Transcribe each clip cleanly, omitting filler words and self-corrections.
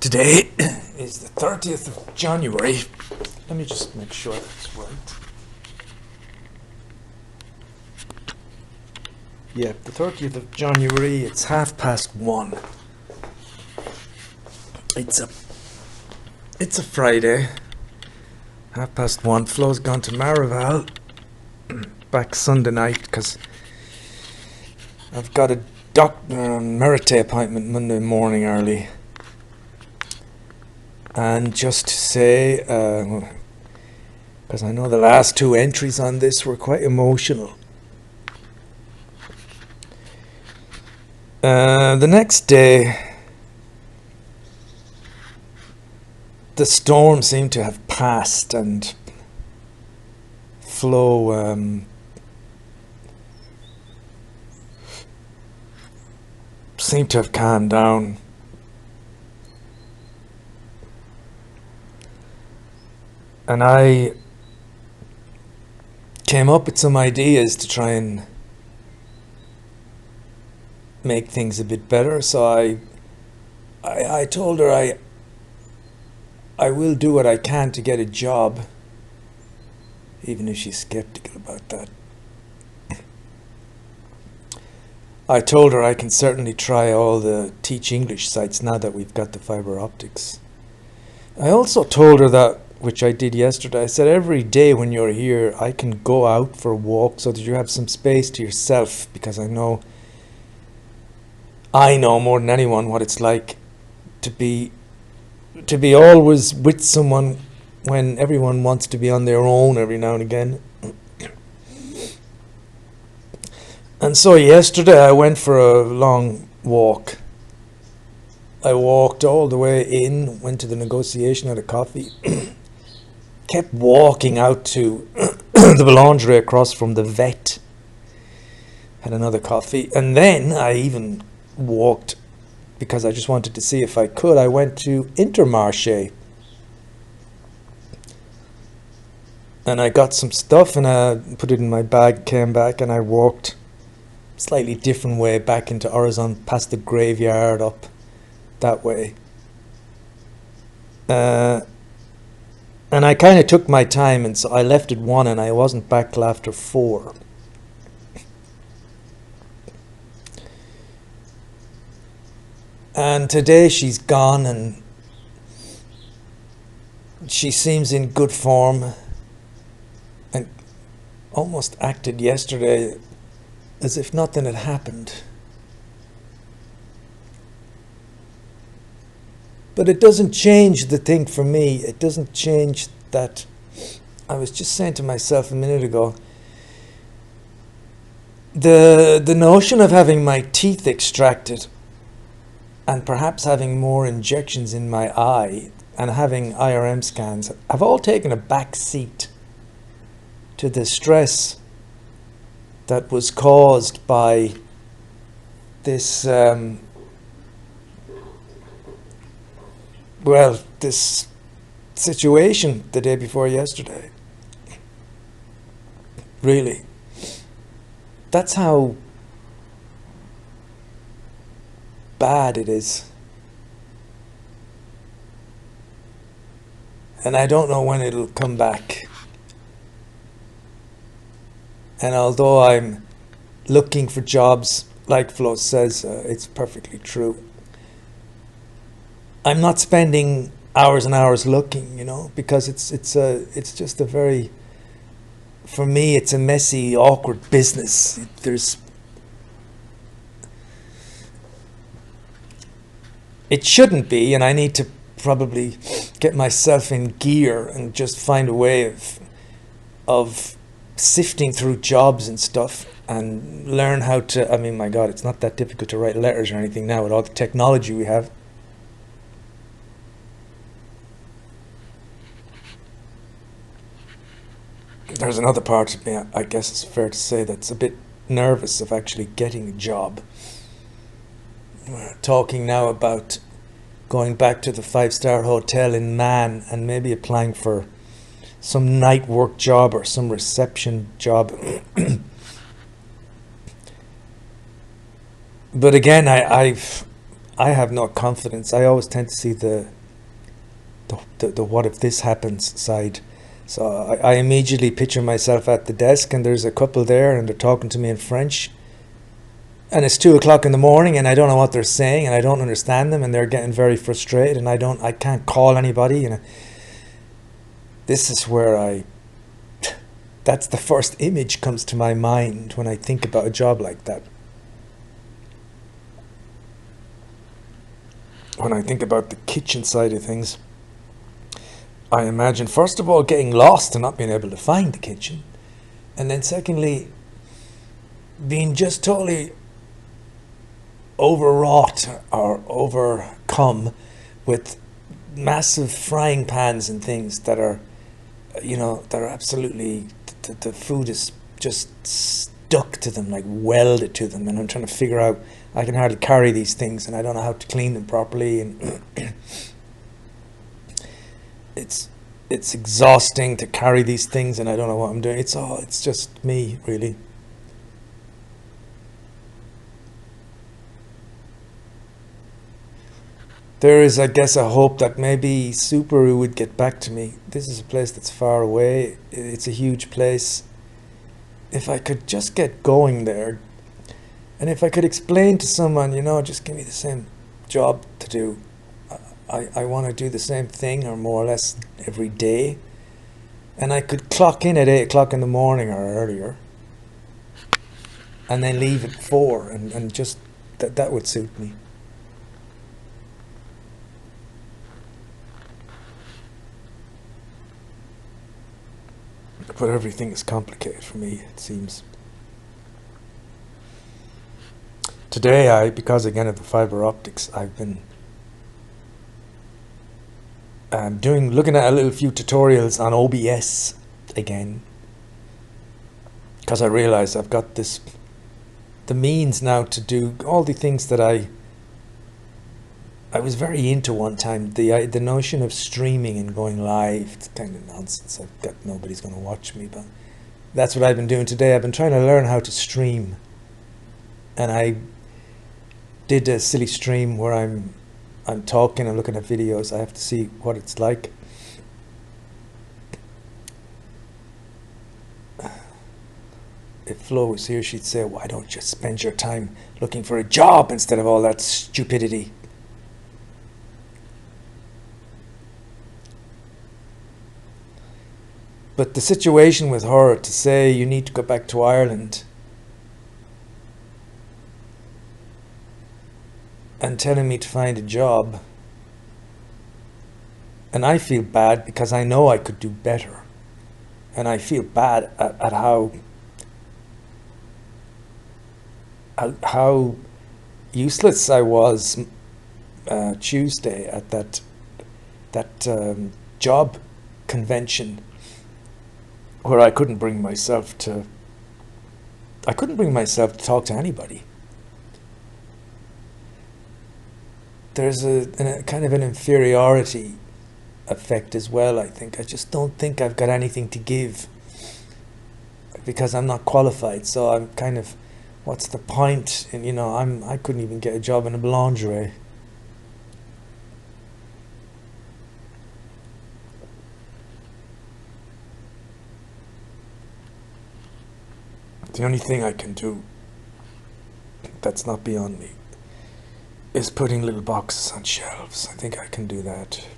Today is the 30th of January. Let me just make sure that's right. Yeah, the 30th of January, it's 1:30. It's a Friday. 1:30. Flo's gone to Maraval back Sunday night because I've got a doctor Merite appointment Monday morning early. And just to say, because I know the last two entries on this were quite emotional. The next day, the storm seemed to have passed and Flo seemed to have calmed down. And I came up with some ideas to try and make things a bit better. So I told her I will do what I can to get a job, even if she's skeptical about that. I told her I can certainly try all the Teach English sites now that we've got the fibre optics. I also told her that, which I did yesterday, I said every day when you're here I can go out for a walk so that you have some space to yourself, because I know more than anyone what it's like to be always with someone when everyone wants to be on their own every now and again. And so yesterday I went for a long walk. I walked all the way in, went to the negotiation, had a coffee, kept walking out to the boulangerie across from the vet, had another coffee, and then I even walked, because I just wanted to see if I could, I went to Intermarché and I got some stuff and I put it in my bag, came back, and I walked a slightly different way back into Orizon, past the graveyard, up that way. And I kind of took my time, and so I left at 1 and I wasn't back till after 4. And today she's gone and she seems in good form and almost acted yesterday as if nothing had happened. But it doesn't change the thing for me. It doesn't change that. I was just saying to myself a minute ago, the notion of having my teeth extracted and perhaps having more injections in my eye and having IRM scans have all taken a back seat to the stress that was caused by this this situation the day before yesterday. Really. That's how bad it is. And I don't know when it'll come back. And although I'm looking for jobs, like Flo says, it's perfectly true. I'm not spending hours and hours looking, because it's just a very, for me, it's a messy, awkward business. It shouldn't be, and I need to probably get myself in gear and just find a way of sifting through jobs and stuff and learn how to, I mean, my God, it's not that difficult to write letters or anything now with all the technology we have. There's another part of me, I guess it's fair to say, that's a bit nervous of actually getting a job. We're talking now about going back to the 5-star hotel in Man and maybe applying for some night work job or some reception job. But again, I have no confidence. I always tend to see the what if this happens side. So I immediately picture myself at the desk, and there's a couple there, and they're talking to me in French, and it's 2 o'clock in the morning, and I don't know what they're saying, and I don't understand them, and they're getting very frustrated, and I can't call anybody, and this is where that's the first image comes to my mind when I think about a job like that. When I think about the kitchen side of things, I imagine, first of all, getting lost and not being able to find the kitchen. And then secondly, being just totally overwrought or overcome with massive frying pans and things that are, that are absolutely, the food is just stuck to them, like welded to them. And I'm trying to figure out, I can hardly carry these things, and I don't know how to clean them properly. And it's exhausting to carry these things, and I don't know what I'm doing. It's just me, really. There is, I guess, a hope that maybe Subaru would get back to me. This is a place that's far away. It's a huge place. If I could just get going there, and if I could explain to someone, just give me the same job to do. I want to do the same thing, or more or less every day. And I could clock in at 8 o'clock in the morning or earlier, and then leave at 4, and just that would suit me. But everything is complicated for me, it seems. Today, because again of the fiber optics, I've been looking at a little few tutorials on OBS again, because I realize I've got the means now to do all the things that I was very into one time. The notion of streaming and going live, it's kind of nonsense. Nobody's going to watch me, but that's what I've been doing today. I've been trying to learn how to stream, and I did a silly stream where I'm talking, I'm looking at videos. I have to see what it's like. If Flo was here, she'd say, why don't you spend your time looking for a job instead of all that stupidity? But the situation with her, to say you need to go back to Ireland and telling me to find a job, and I feel bad because I know I could do better, and I feel bad at how useless I was Tuesday at that job convention, where I couldn't bring myself to talk to anybody. There's a kind of an inferiority effect as well, I think. I just don't think I've got anything to give because I'm not qualified. So I'm kind of, what's the point? And I couldn't even get a job in a boulangerie. The only thing I can do that's not beyond me is putting little boxes on shelves. I think I can do that.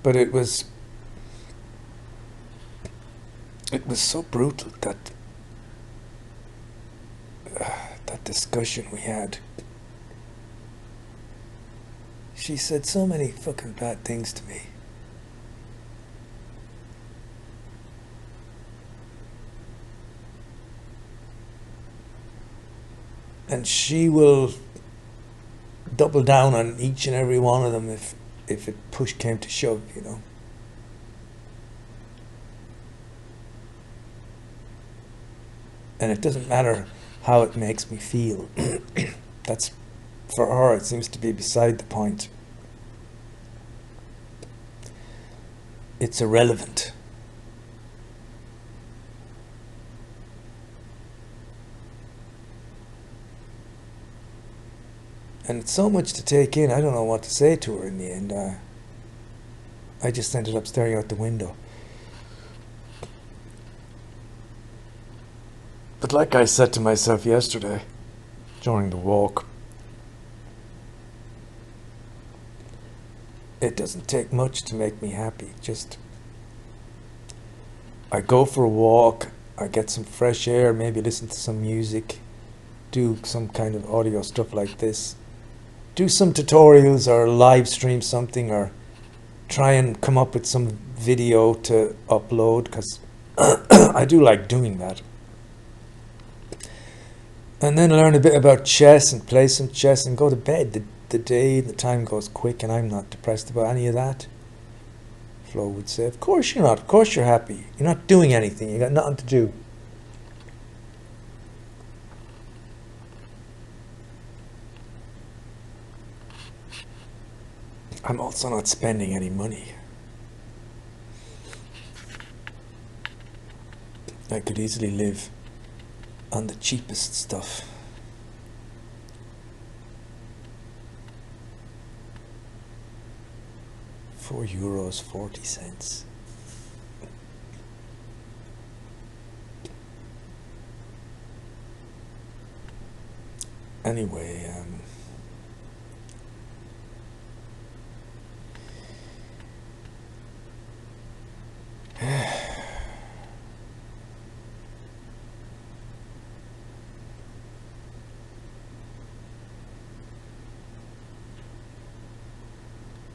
But it was so brutal, that discussion we had. She said so many fucking bad things to me. And she will double down on each and every one of them if it push came to shove, And it doesn't matter how it makes me feel. That's, for her, it seems to be beside the point. It's irrelevant. And it's so much to take in, I don't know what to say to her in the end. I just ended up staring out the window. But like I said to myself yesterday, during the walk, it doesn't take much to make me happy. Just, I go for a walk, I get some fresh air, maybe listen to some music, do some kind of audio stuff like this, do some tutorials or live stream something, or try and come up with some video to upload, because I do like doing that. And then learn a bit about chess and play some chess and go to bed. The time goes quick, and I'm not depressed about any of that. Flo would say, of course you're not. Of course you're happy. You're not doing anything. You got nothing to do. I'm also not spending any money. I could easily live on the cheapest stuff. €4.40. Anyway,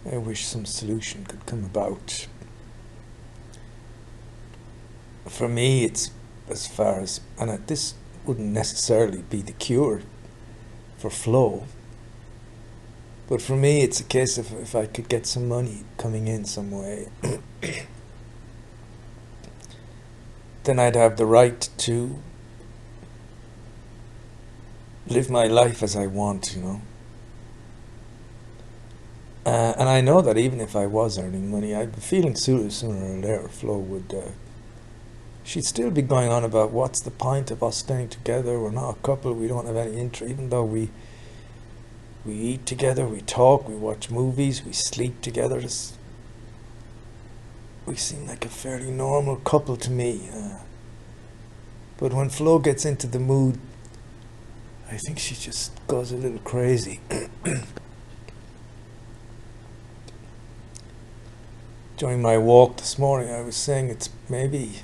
I wish some solution could come about. For me, it's as far as, and this wouldn't necessarily be the cure for Flo, but for me, it's a case of if I could get some money coming in some way, then I'd have the right to live my life as I want, you know. And I know that even if I was earning money, I'd be feeling sooner or later Flo would, she'd still be going on about what's the point of us staying together, we're not a couple, we don't have any interest, even though we eat together, we talk, we watch movies, we sleep together. We seem like a fairly normal couple to me. But when Flo gets into the mood, I think she just goes a little crazy. During my walk this morning, I was saying it's maybe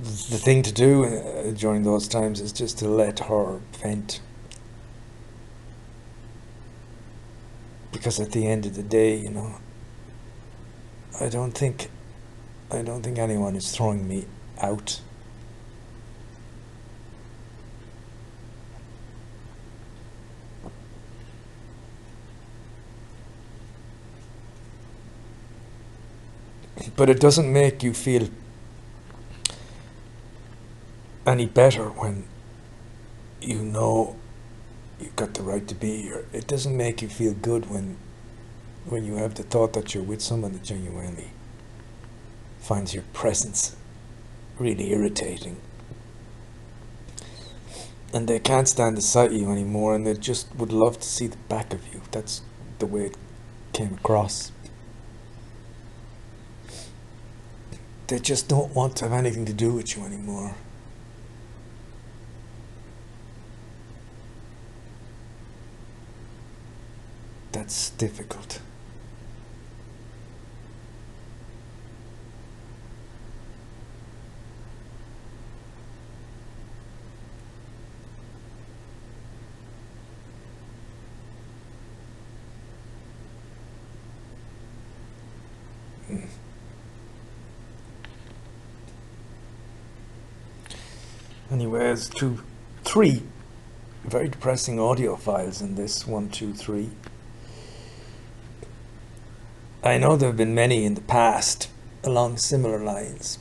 the thing to do during those times is just to let her vent. Because at the end of the day, you know, I don't think anyone is throwing me out. But it doesn't make you feel any better when you know you've got the right to be here. It doesn't make you feel good when you have the thought that you're with someone that genuinely finds your presence really irritating. And they can't stand the sight of you anymore, and they just would love to see the back of you. That's the way it came across. They just don't want to have anything to do with you anymore. That's difficult. Anyway, there's three very depressing audio files in this 1, 2, 3. I know there have been many in the past along similar lines.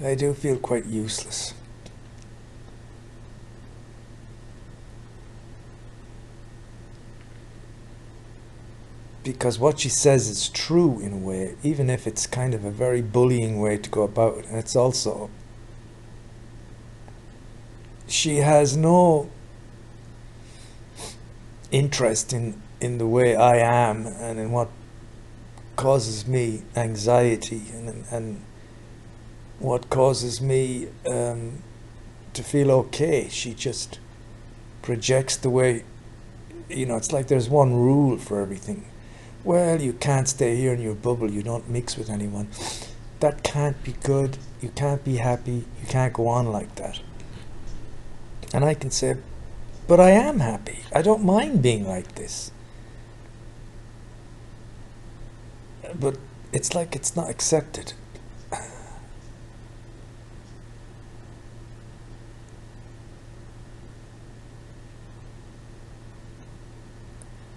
I do feel quite useless. because what she says is true in a way, even if it's kind of a very bullying way to go about it. And it's also, she has no interest in the way I am and in what causes me anxiety and what causes me to feel okay. She just projects the way, it's like there's one rule for everything. Well, you can't stay here in your bubble, you don't mix with anyone. That can't be good, you can't be happy, you can't go on like that. And I can say, but I am happy, I don't mind being like this. But it's like it's not accepted.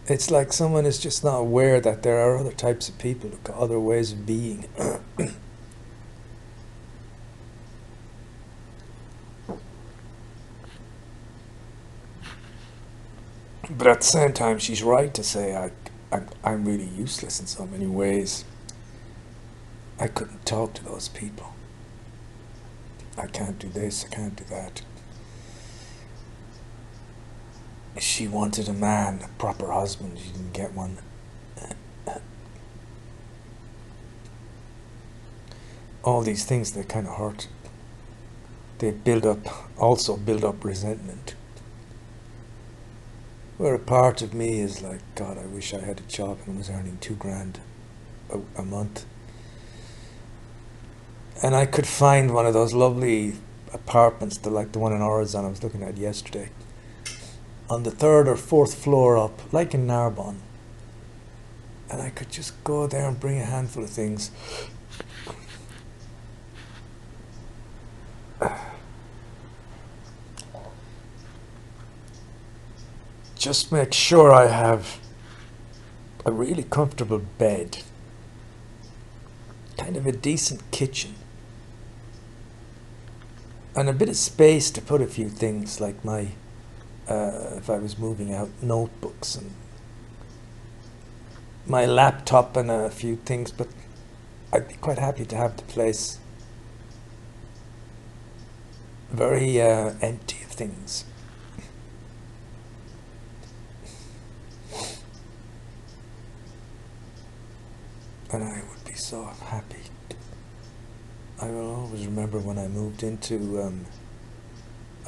It's like someone is just not aware that there are other types of people, other ways of being. But at the same time, she's right to say I'm really useless in so many ways. I couldn't talk to those people. I can't do this, I can't do that. She wanted a man, a proper husband. She didn't get one. All these things, they kind of hurt. They also build up resentment. Where a part of me is like, God, I wish I had a job and was earning $2,000 a month. And I could find one of those lovely apartments, like the one in Orizon I was looking at yesterday, on the 3rd or 4th floor up, like in Narbonne. And I could just go there and bring a handful of things. Just make sure I have a really comfortable bed, kind of a decent kitchen, and a bit of space to put a few things like my, if I was moving out, notebooks and my laptop and a few things. But I'd be quite happy to have the place very empty of things. And I would be so happy. I will always remember when I moved into,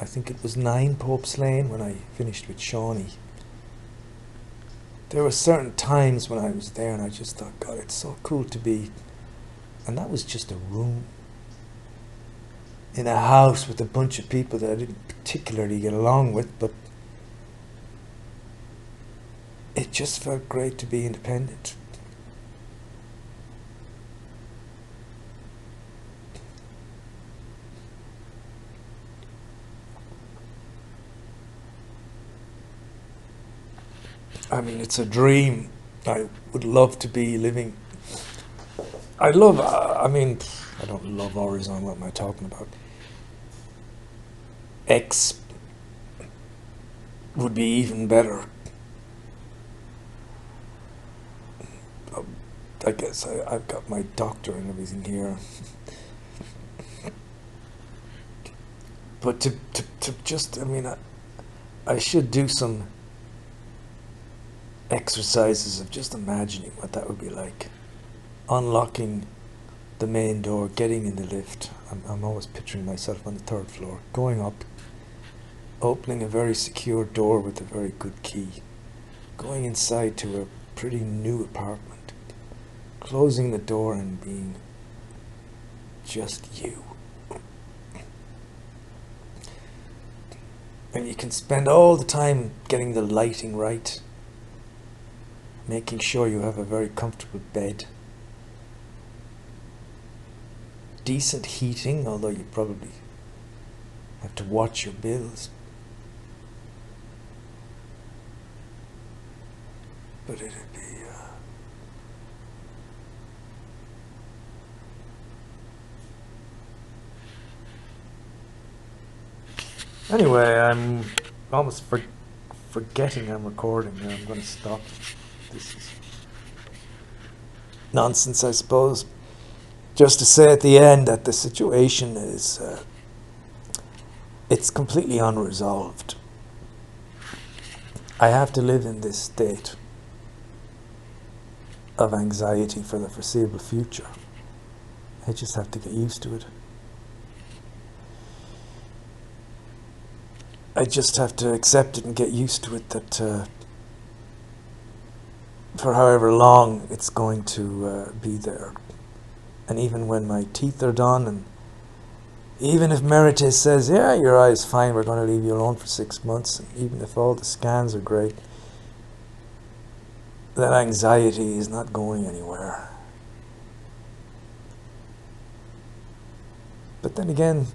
I think it was 9 Pope's Lane when I finished with Shawnee. There were certain times when I was there and I just thought, God, it's so cool to be, and that was just a room in a house with a bunch of people that I didn't particularly get along with, but it just felt great to be independent. I mean, it's a dream. I would love to be living. I love, I mean, I don't love Orizon, what am I talking about? X would be even better. I guess I've got my doctor and everything here. But to just, I mean, I should do some exercises of just imagining what that would be like. Unlocking the main door, getting in the lift. I'm always picturing myself on the 3rd floor, going up, opening a very secure door with a very good key, going inside to a pretty new apartment, closing the door and being just you. And you can spend all the time getting the lighting right, making sure you have a very comfortable bed, decent heating, although you probably have to watch your bills. But it'd be anyway, I'm almost forgetting I'm recording now. I'm going to stop. This is nonsense, I suppose. Just to say at the end that the situation is, it's completely unresolved. I have to live in this state of anxiety for the foreseeable future. I just have to get used to it. I just have to accept it and get used to it, that for however long it's going to be there. And even when my teeth are done, and even if Meritis says, yeah, your eye's fine, we're going to leave you alone for 6 months, and even if all the scans are great, that anxiety is not going anywhere. But then again,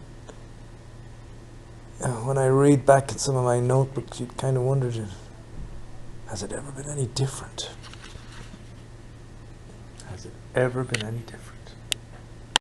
when I read back at some of my notebooks, you kind of wondered, has it ever been any different? Has it ever been any different?